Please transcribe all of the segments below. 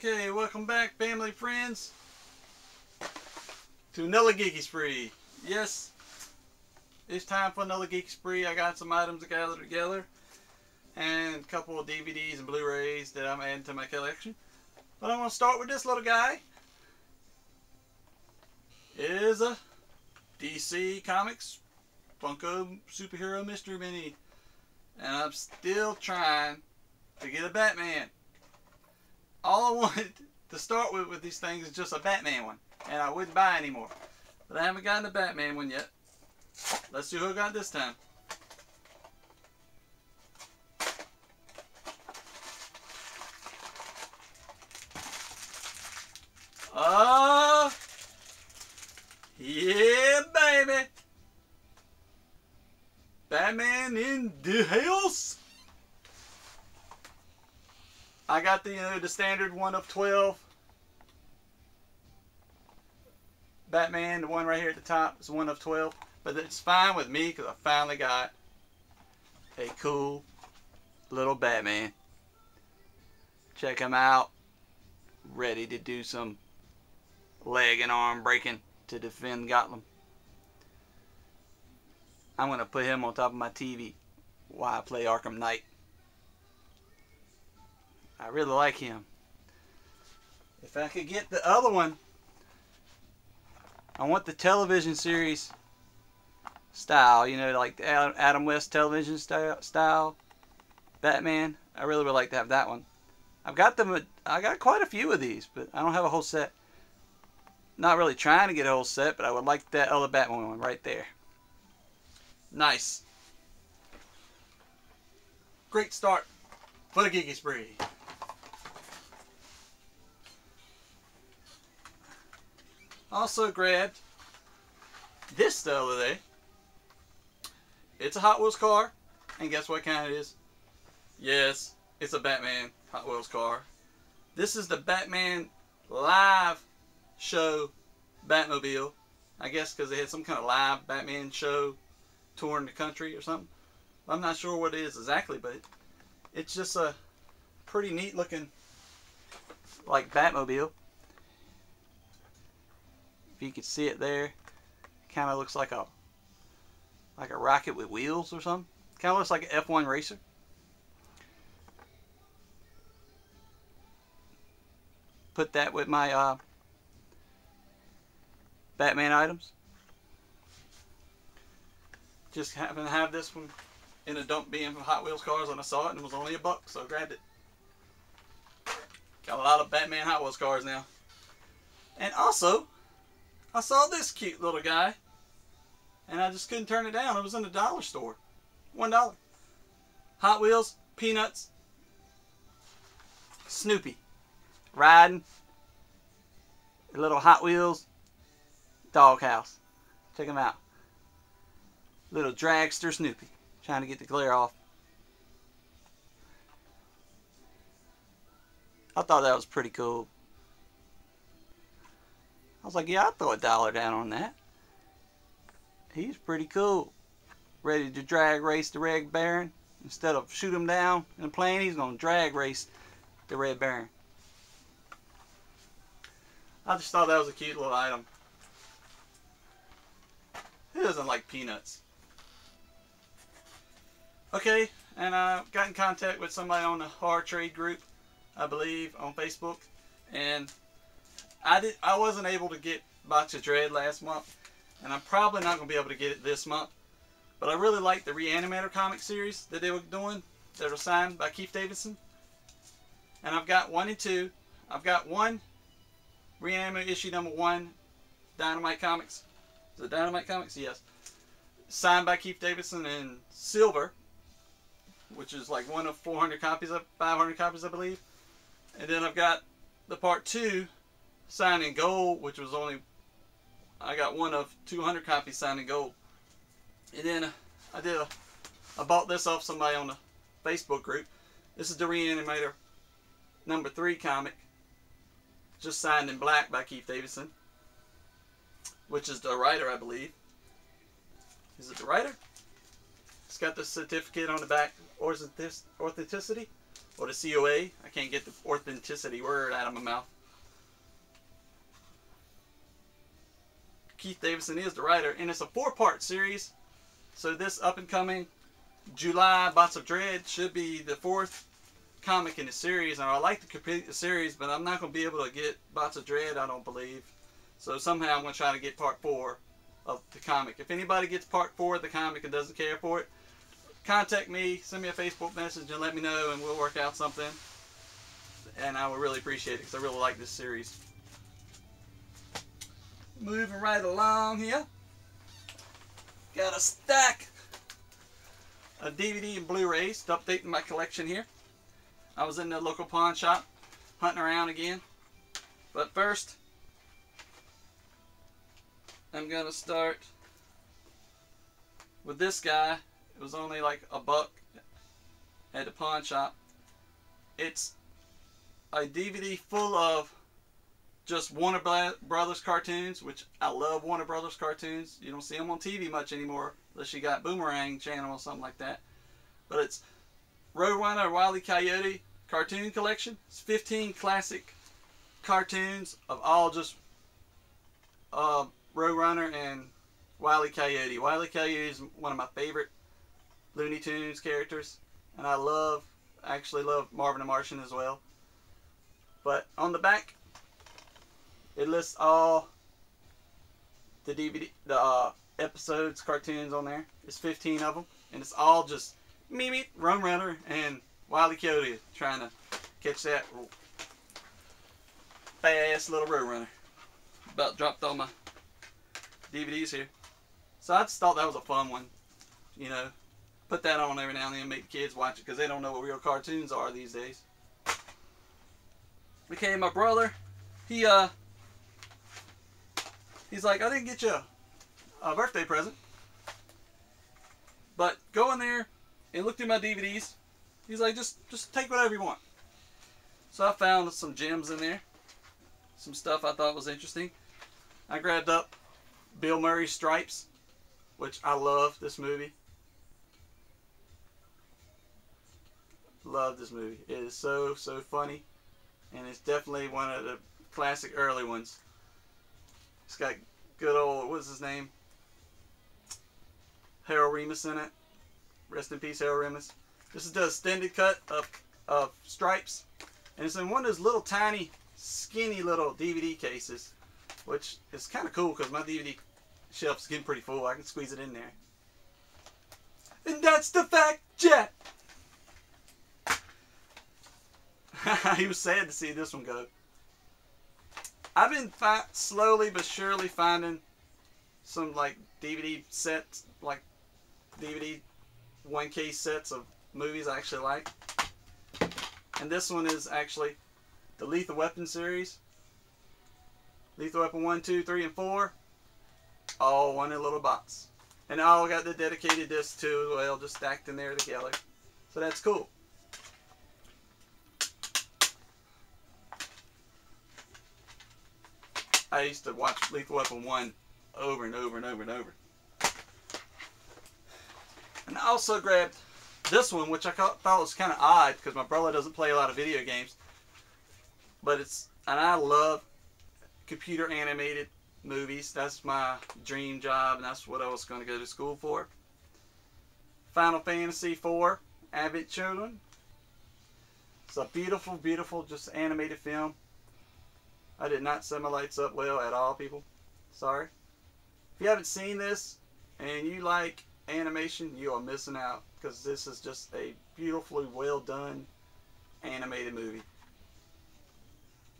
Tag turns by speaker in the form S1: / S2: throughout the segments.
S1: Okay, welcome back, family, friends, to another geeky spree. Yes, it's time for another geeky spree. I got some items to gather together and a couple of DVDs and Blu-rays that I'm adding to my collection. But I'm going to start with this little guy. It is a DC Comics Funko Superhero Mystery Mini. And I'm still trying to get a Batman. All I wanted to start with these things is just a Batman one. And I wouldn't buy anymore. But I haven't gotten a Batman one yet. Let's see who I got this time. Yeah, baby. Batman in the house. I got the standard one of 12. Batman, the one right here at the top, is one of 12. But it's fine with me because I finally got a cool little Batman. Check him out. Ready to do some leg and arm breaking to defend Gotham. I'm going to put him on top of my TV while I play Arkham Knight. I really like him. If I could get the other one, I want the television series style, you know, like the Adam West television style Batman. I really would like to have that one. I've got them. I got quite a few of these, but I don't have a whole set. Not really trying to get a whole set, but I would like that other Batman one right there. Nice. Great start for the geeky spree. Also grabbed this the other day. It's a Hot Wheels car, and guess what kind it is? Yes, it's a Batman Hot Wheels car. This is the Batman live show Batmobile. I guess because they had some kind of live Batman show touring the country or something. I'm not sure what it is exactly, but it's just a pretty neat looking like Batmobile. If you can see it there, kind of looks like a rocket with wheels or something. Kind of looks like an F1 racer. Put that with my Batman items. Just happened to have this one in a dump bin for Hot Wheels cars, and I saw it and it was only $1, so I grabbed it. Got a lot of Batman Hot Wheels cars now. And also, I saw this cute little guy, and I just couldn't turn it down. It was in the dollar store. $1. Hot Wheels, Peanuts, Snoopy. Riding a little Hot Wheels doghouse. Check him out. Little dragster Snoopy. Trying to get the glare off. I thought that was pretty cool. I was like, yeah, I'll throw $1 down on that. He's pretty cool. Ready to drag race the Red Baron. Instead of shoot him down in a plane, he's going to drag race the Red Baron. I just thought that was a cute little item. Who doesn't like peanuts? Okay, and I got in contact with somebody on the Hard Trade group, I believe, on Facebook, and I wasn't able to get Box of Dread last month, and I'm probably not going to be able to get it this month. But I really like the Reanimator comic series that they were doing, that were signed by Keith Davidson. And I've got 1 and 2. I've got one Reanimator issue number 1, Dynamite Comics. Is it Dynamite Comics? Yes. Signed by Keith Davidson in silver, which is like one of 400 copies, 500 copies, I believe. And then I've got the part 2 signed in gold, which was only, I got one of 200 copies signed in gold. And then I bought this off somebody on the Facebook group. This is the Reanimator number 3 comic, just signed in black by Keith Davidson, which is the writer, I believe. Is it the writer? It's got the certificate on the back, authenticity. or the COA. I can't get the authenticity word out of my mouth. Keith Davidson is the writer, and it's a 4-part series. So this up-and-coming July Bots of Dread should be the 4th comic in the series. And I like to complete the series, but I'm not going to be able to get Bots of Dread, I don't believe. So somehow I'm going to try to get part 4 of the comic. If anybody gets part 4 of the comic and doesn't care for it, contact me, send me a Facebook message, and let me know, and we'll work out something. And I would really appreciate it, because I really like this series. Moving right along here. Got a stack of DVD and Blu-rays to update my collection here. I was in the local pawn shop hunting around again. But first, I'm going to start with this guy. It was only like $1 at the pawn shop. It's a DVD full of just Warner Brothers cartoons, which I love Warner Brothers cartoons. You don't see them on TV much anymore, unless you got Boomerang Channel or something like that. But it's Roadrunner, Wile E. Coyote cartoon collection. It's 15 classic cartoons of all just Roadrunner and Wile E. Coyote. Wile E. Coyote is one of my favorite Looney Tunes characters, and I actually love Marvin the Martian as well. But on the back, it lists all the DVD, the episodes, cartoons on there. It's 15 of them, and it's all just me, Roadrunner, and Wile E. Coyote trying to catch that fast little Roadrunner. About dropped all my DVDs here. So I just thought that was a fun one. You know, put that on every now and then, make the kids watch it, because they don't know what real cartoons are these days. Okay, my brother, he's like, I didn't get you a birthday present, but go in there and look through my DVDs. He's like, just take whatever you want. So I found some gems in there, some stuff I thought was interesting. I grabbed up Bill Murray's Stripes, which I love this movie. Love this movie. It is so funny, and it's definitely one of the classic early ones. It's got good old, what's his name? Harold Ramis in it. Rest in peace, Harold Ramis. This is the extended cut of Stripes. And it's in one of those little tiny, skinny little DVD cases. Which is kind of cool, because my DVD shelf is getting pretty full. I can squeeze it in there. And that's the fact, Jet! He was sad to see this one go. I've been slowly but surely finding some like DVD sets, like DVD 1K sets of movies I actually like. And this one is actually the Lethal Weapon series. Lethal Weapon 1, 2, 3, and 4. All one in little box. And I all got the dedicated disc too as well, just stacked in there together. So that's cool. I used to watch Lethal Weapon 1 over and over and over and over. And I also grabbed this one, which I thought was kind of odd, because my brother doesn't play a lot of video games. But and I love computer animated movies. That's my dream job, and that's what I was going to go to school for. Final Fantasy IV, Advent Children. It's a beautiful, beautiful, just animated film. I did not set my lights up well at all, people. Sorry. If you haven't seen this and you like animation, you are missing out, because this is just a beautifully well done animated movie.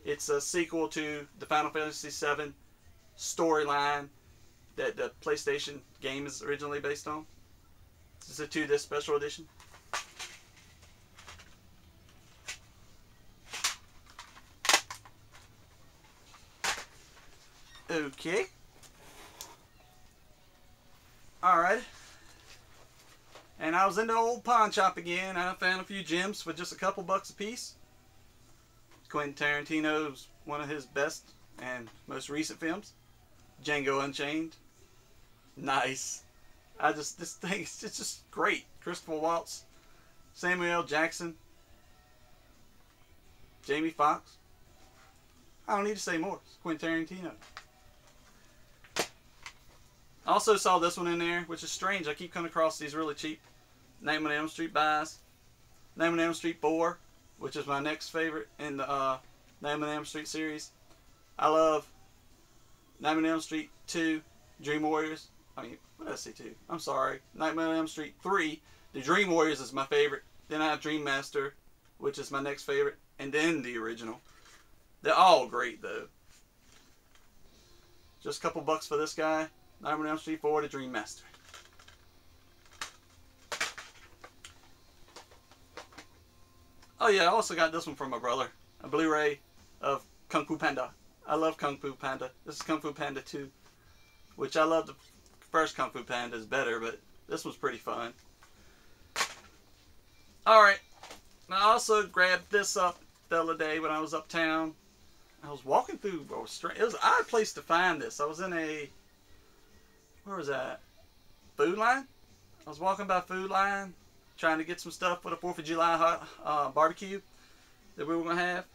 S1: It's a sequel to the Final Fantasy VII storyline that the PlayStation game is originally based on. This is a 2-disc special edition. Okay. Alright. And I was in the old pawn shop again, and I found a few gems for just a couple bucks a piece. Quentin Tarantino's one of his best and most recent films, Django Unchained. Nice. This thing, it's just great. Christopher Waltz, Samuel L. Jackson. Jamie Foxx. I don't need to say more. It's Quentin Tarantino. I also saw this one in there, which is strange. I keep coming across these really cheap Nightmare on Elm Street buys. Nightmare on Elm Street 4, which is my next favorite in the Nightmare on Elm Street series. I love Nightmare on Elm Street 2, Dream Warriors. I mean, what did I say 2? I'm sorry. Nightmare on Elm Street 3, The Dream Warriors is my favorite. Then I have Dream Master, which is my next favorite. And then the original. They're all great, though. Just a couple bucks for this guy. Nightmare on Elm Street 4, The Dream Master. Oh yeah, I also got this one from my brother. A Blu-ray of Kung Fu Panda. I love Kung Fu Panda. This is Kung Fu Panda 2. Which I love the first Kung Fu Panda is better, but this was pretty fun. Alright. I also grabbed this up the other day when I was uptown. I was walking through, it was an odd place to find this. I was in a, where was that? Food Line? I was walking by Food Line, trying to get some stuff for the 4th of July barbecue that we were going to have.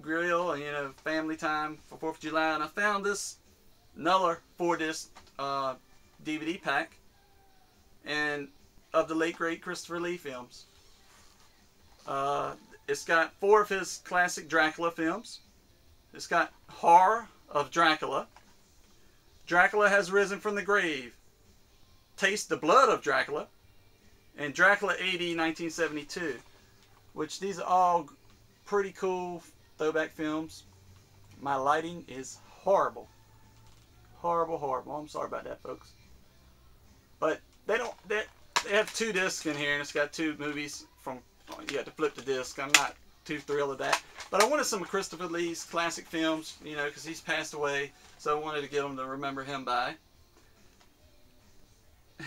S1: Grill and, you know, family time for 4th of July. And I found this another 4-disc DVD pack and of the late great Christopher Lee films. It's got 4 of his classic Dracula films. It's got Horror of Dracula. Dracula Has Risen from the Grave. Taste the Blood of Dracula. And Dracula AD 1972. Which these are all pretty cool throwback films. My lighting is horrible. Horrible, horrible. I'm sorry about that, folks. But they have 2 discs in here, and it's got 2 movies from. You have to flip the disc. I'm not too thrilled with that. But I wanted some of Christopher Lee's classic films, you know, because he's passed away. So I wanted to get them to remember him by.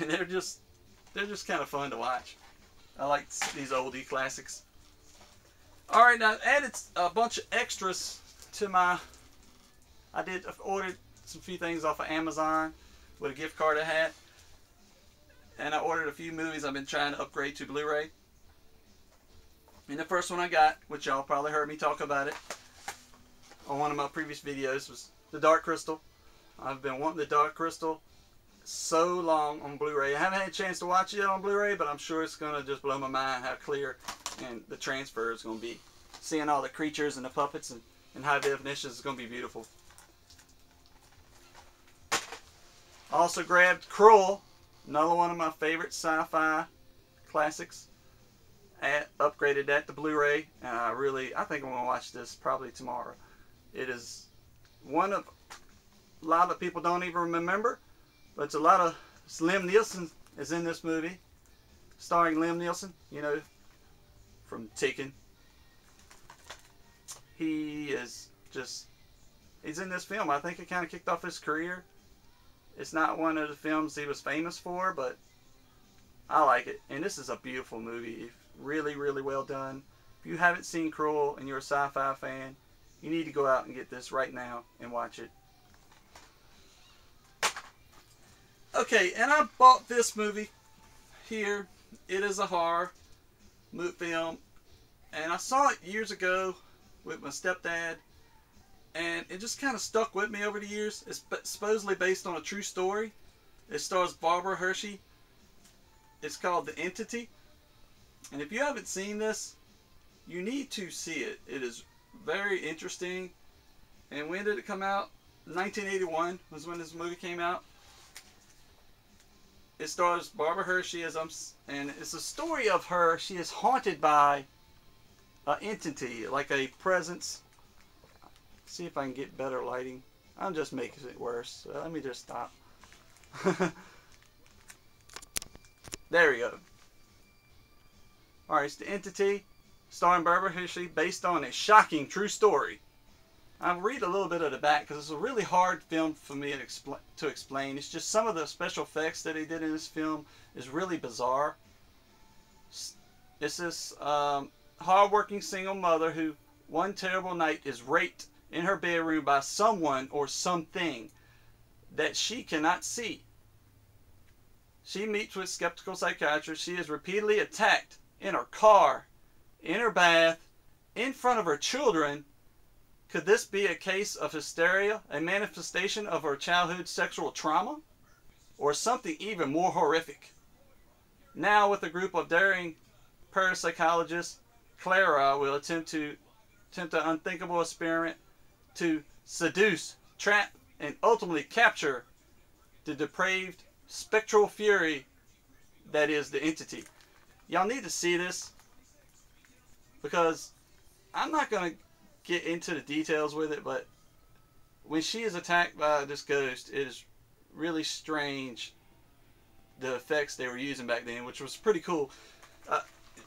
S1: And they're just kind of fun to watch. I like these oldie classics. Alright, now I added a bunch of extras to my. I've ordered some few things off of Amazon with a gift card I had. And I ordered a few movies I've been trying to upgrade to Blu-ray. And the first one I got, which y'all probably heard me talk about it on one of my previous videos, was The Dark Crystal. I've been wanting The Dark Crystal so long on Blu-ray. I haven't had a chance to watch it on Blu-ray, but I'm sure it's going to just blow my mind how clear and the transfer is going to be. Seeing all the creatures and the puppets in high definition is going to be beautiful. I also grabbed Krull, another one of my favorite sci-fi classics. Upgraded that to Blu-ray, and I think I'm going to watch this probably tomorrow. It is one of a lot of people don't even remember, but it's a lot of Liam Neeson is in this movie, starring Liam Neeson, you know, from Taken. He's in this film. I think it kind of kicked off his career. It's not one of the films he was famous for, but I like it, and this is a beautiful movie. Really, really well done. If you haven't seen Krull and you're a sci-fi fan, you need to go out and get this right now and watch it. Okay, and I bought this movie here. It is a horror film, and I saw it years ago with my stepdad, and it just kind of stuck with me over the years. It's supposedly based on a true story. It stars Barbara Hershey. It's called The Entity. And if you haven't seen this, you need to see it. It is very interesting. And when did it come out? 1981 was when this movie came out. It stars Barbara Hershey and it's a story of her. She is haunted by an entity, like a presence. See if I can get better lighting. I'm just making it worse. So let me just stop. There we go. Alright, it's The Entity, starring Barbara Hershey, based on a shocking true story. I'll read a little bit of the back because it's a really hard film for me to explain. It's just some of the special effects that they did in this film is really bizarre. It's this hard-working single mother who, one terrible night, is raped in her bedroom by someone or something that she cannot see. She meets with skeptical psychiatrists. She is repeatedly attacked in her car, in her bath, in front of her children. Could this be a case of hysteria, a manifestation of her childhood sexual trauma, or something even more horrific? Now, with a group of daring parapsychologists, Clara will attempt an unthinkable experiment to seduce, trap, and ultimately capture the depraved spectral fury that is the entity. Y'all need to see this, because I'm not going to get into the details with it, but when she is attacked by this ghost, it is really strange, the effects they were using back then, which was pretty cool.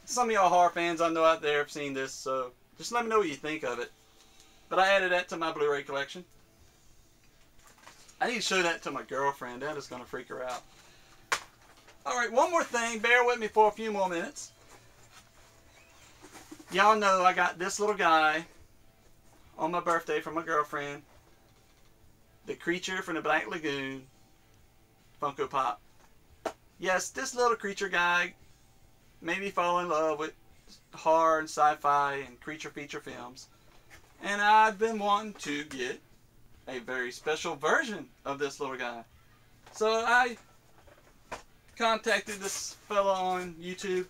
S1: Some of y'all horror fans I know out there have seen this, so just let me know what you think of it. But I added that to my Blu-ray collection. I need to show that to my girlfriend. That is going to freak her out. Alright, one more thing. Bear with me for a few more minutes. Y'all know I got this little guy on my birthday from my girlfriend. The creature from the Black Lagoon Funko Pop. Yes, this little creature guy made me fall in love with horror and sci-fi and creature feature films. And I've been wanting to get a very special version of this little guy. So I contacted this fella on YouTube.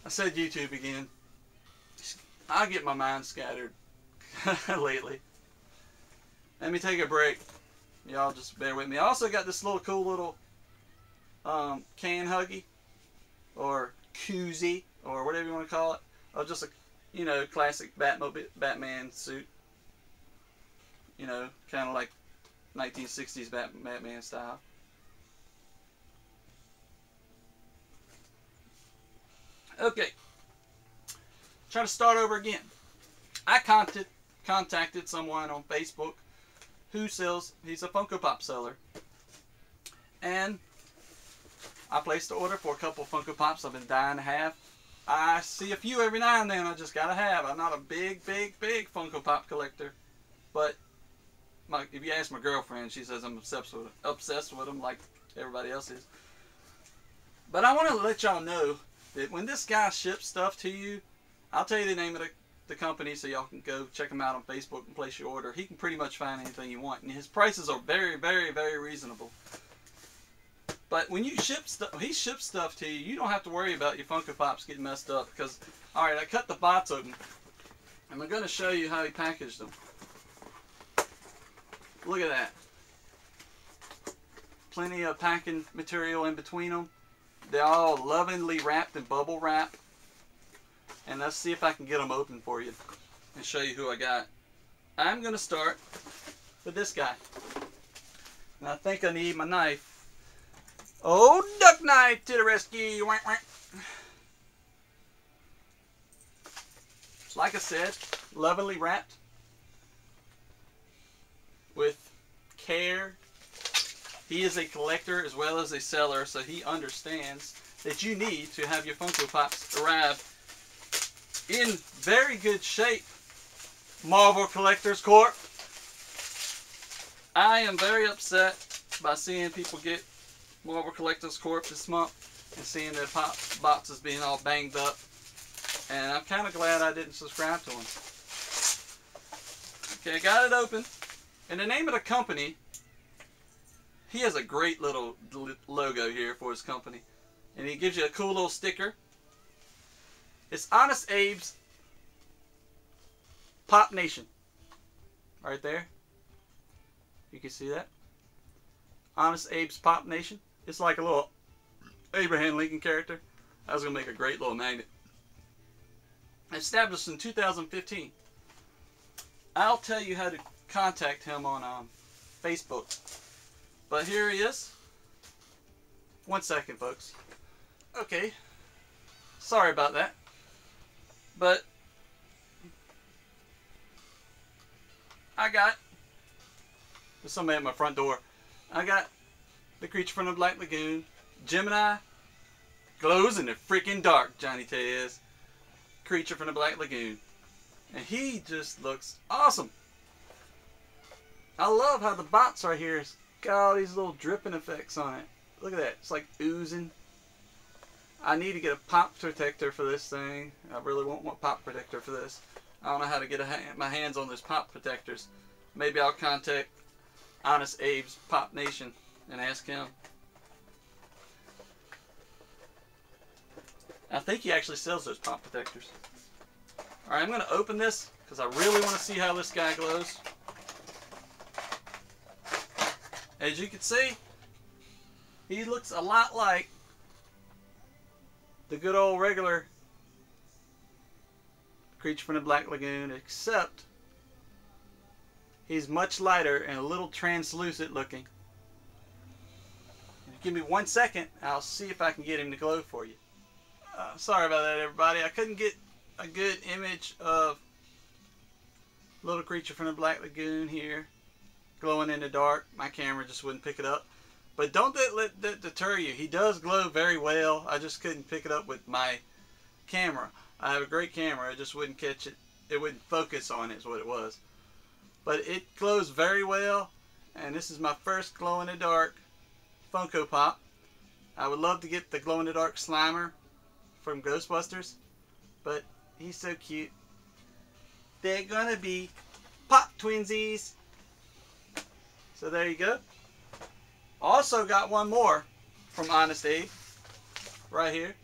S1: I said YouTube again. I get my mind scattered lately. Let me take a break. Y'all just bear with me. I also got this little cool little can huggy or koozie or whatever you want to call it. Of just a, you know, classic Batman suit. You know, kind of like 1960s Batman style. Okay. Try to start over again. I contacted someone on Facebook who sells, he's a Funko Pop seller. And I placed the order for a couple Funko Pops I've been dying to have. I see a few every now and then I just gotta have. I'm not a big Funko Pop collector. But if you ask my girlfriend, she says I'm obsessed with them like everybody else is. But I want to let y'all know that when this guy ships stuff to you, I'll tell you the name of the company so y'all can go check him out on Facebook and place your order. He can pretty much find anything you want. And his prices are very reasonable. But when you ship stuff, he ships stuff to you, you don't have to worry about your Funko Pops getting messed up. Because, alright, I cut the box open. And I'm going to show you how he packaged them. Look at that. Plenty of packing material in between them. They're all lovingly wrapped in bubble wrap. And let's see if I can get them open for you and show you who I got. I'm going to start with this guy. And I think I need my knife. Oh, duck knife to the rescue. Like I said, lovingly wrapped with care. He is a collector as well as a seller, so he understands that you need to have your Funko Pops arrive in very good shape. Marvel Collectors Corp. I am very upset by seeing people get Marvel Collectors Corp this month and seeing their boxes being all banged up. And I'm kind of glad I didn't subscribe to them. Okay, I got it open. And the name of the company, he has a great little logo here for his company. And he gives you a cool little sticker. It's Honest Abe's Pop Nation. Right there. You can see that. Honest Abe's Pop Nation. It's like a little Abraham Lincoln character. I was going to make a great little magnet. Established in 2015. I'll tell you how to contact him on Facebook. But here he is. One second, folks. Okay. Sorry about that. But I got, there's somebody at my front door. I got the creature from the Black Lagoon. Gemini glows in the freaking dark, Johnny Tez. Creature from the Black Lagoon. And he just looks awesome. I love how the box right here has got all these little dripping effects on it. Look at that. It's like oozing. I need to get a pop protector for this thing. I really want one pop protector for this. I don't know how to get my hands on those pop protectors. Maybe I'll contact Honest Abe's Pop Nation and ask him. I think he actually sells those pop protectors. Alright, I'm going to open this because I really want to see how this guy glows. As you can see, he looks a lot like the good old regular Creature from the Black Lagoon, except he's much lighter and a little translucent looking. Give me 1 second, I'll see if I can get him to glow for you. Sorry about that, everybody. I couldn't get a good image of little Creature from the Black Lagoon here glowing in the dark. My camera just wouldn't pick it up. But don't let that deter you. He does glow very well. I just couldn't pick it up with my camera. I have a great camera. I just wouldn't catch it. It wouldn't focus on it is what it was. But it glows very well. And this is my first glow-in-the-dark Funko Pop. I would love to get the glow-in-the-dark Slimer from Ghostbusters. But he's so cute. They're gonna be Pop Twinsies. So there you go. Also got one more from Honest Abe. Right here.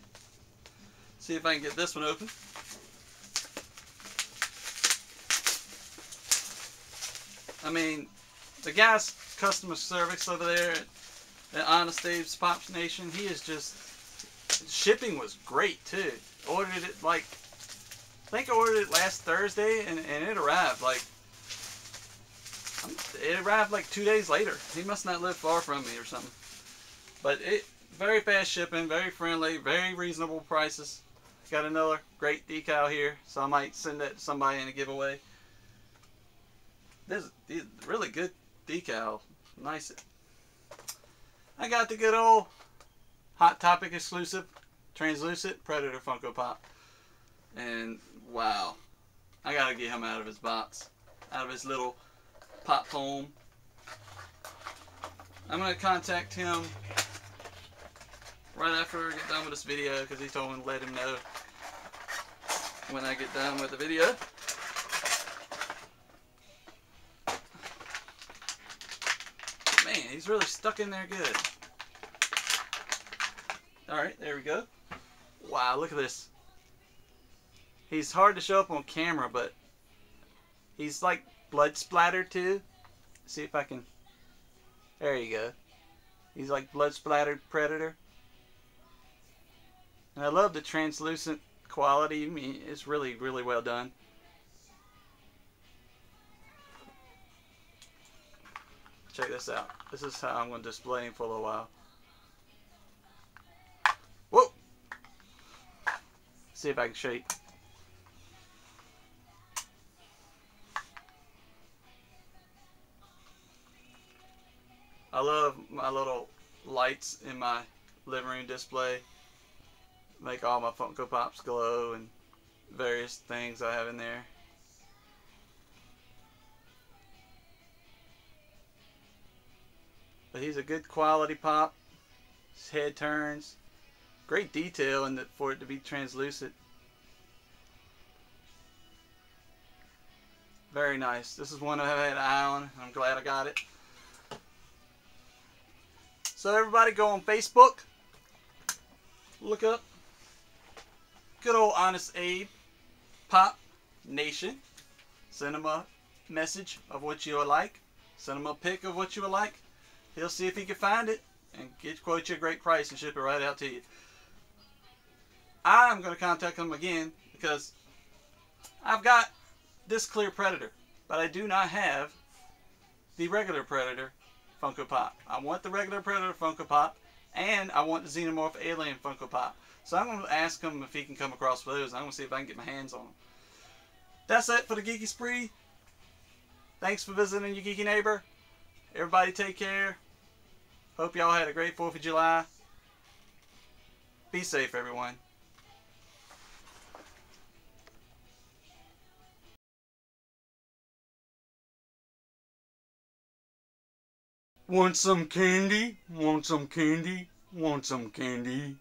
S1: See if I can get this one open. I mean, the guy's customer service over there at Honest Abe's Pop Nation, he is just, shipping was great too. Ordered it like, I think I ordered it last Thursday and it arrived like, it arrived like 2 days later. He must not live far from me or something. But it, very fast shipping, very friendly, very reasonable prices. Got another great decal here, so I might send that to somebody in a giveaway. This is really good decal. Nice. I got the good old Hot Topic exclusive translucent Predator Funko Pop. And wow. I gotta get him out of his box. Out of his little pop home. I'm going to contact him right after I get done with this video because he told me to let him know when I get done with the video. Man, he's really stuck in there good. Alright, there we go. Wow, look at this. He's hard to show up on camera, but he's like blood splatter too. See if I can. There you go. He's like blood splattered Predator. And I love the translucent quality. I mean, it's really, really well done. Check this out. This is how I'm going to display him for a little while. Whoa! See if I can show you. I love my little lights in my living room display. Make all my Funko Pops glow and various things I have in there. But he's a good quality pop. His head turns. Great detail in that for it to be translucent. Very nice. This is one I have had an eye on. I'm glad I got it. So everybody go on Facebook. Look up good old Honest Abe Pop Nation. Send him a message of what you would like. Send him a pic of what you would like. He'll see if he can find it and quote you a great price and ship it right out to you. I'm going to contact him again because I've got this clear Predator, but I do not have the regular Predator Funko Pop. I want the regular Predator Funko Pop and I want the Xenomorph Alien Funko Pop. So I'm going to ask him if he can come across for those. I'm going to see if I can get my hands on them. That's it for the Geeky Spree. Thanks for visiting your geeky neighbor. Everybody take care. Hope y'all had a great 4th of July. Be safe, everyone. Want some candy? Want some candy? Want some candy?